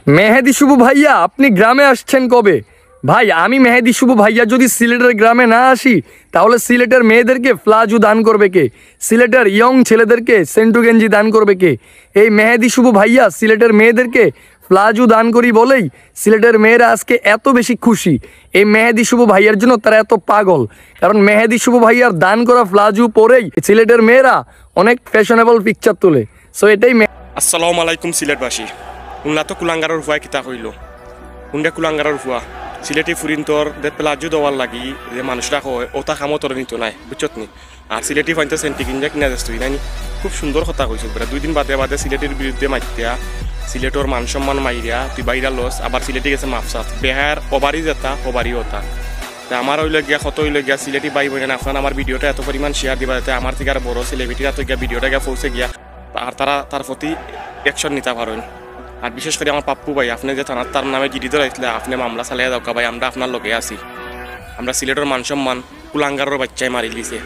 মেহেদি শুভ ভাইয়া, আপনি গ্রামে আসছেন কবে? ভাই আমি মেহেদি শুভ ভাইয়া যদি সিলেটের গ্রামে না আসি তাহলে সিলেটের মেয়েদেরকে প্লাজো দান করবে কে? সিলেটের ইয়ং ছেলেদেরকে সেন্টু গেঞ্জি দান করবে কে? এই মেহেদি শুভ ভাইয়া সিলেটের মেয়েদেরকে প্লাজো দান করি বলেই সিলেটের মেয়েরা আজকে এত বেশি খুশি। এই মেহেদি শুভ ভাইয়ার জন্য তারা এত পাগল, কারণ মেহেদি শুভ ভাইয়ার দান করা প্লাজো পরেই সিলেটের মেয়েরা অনেক ফ্যাশনেবল পিকচার তোলে। সো এটাই। আসসালামু আলাইকুম সিলেটবাসী। উনলা তো কুলাঙ্গারের হুয়া কিতা কইল, উনডা কুলাঙ্গারের হুয়া সিলেটি ফুরিন্তর দে প্লাজো দেওয়ার লাগি যে মানুষরা হয় ওটা কামও তোর নিত নাই, বুঝছত নি? আর সিলেটি ফাইনতে সেন্টি কিনজা কিনা যাস তুই নানি, খুব সুন্দর কথা কইছিল। বেড়া 2 দিন বাদে বাদে সিলেটের বিরুদ্ধে মাইতিয়া, সিলেটর মান সম্মান মাইরিয়া তুই বাইরা লস, আবার সিলেটি গেছে মাফসাত বেহার ওবারই যেতা ওবারই ওটা। তা আমার হইলে গিয়া কত হইলে গিয়া সিলেটি বাই বোন আপনার আমার ভিডিওটা এত পরিমাণ শেয়ার দিবা যাতে আমার থেকে আর বড় সেলিব্রিটিরা তো গিয়া ভিডিওটা গিয়া পৌঁছে গিয়া আর তারা তার প্রতি অ্যাকশন নিতে পারেন। আর বিশেষ করে আমার পাপ্পু ভাই, আপনি যে থানার তার নামে জিডি ধরাইছিলে, আপনি মামলা চালিয়ে দাও ভাই, আমরা আপনার লগে আছি। আমরা সিলেটের মান সম্মান কুলাঙ্গারের বাচ্চায় মারি দিছে।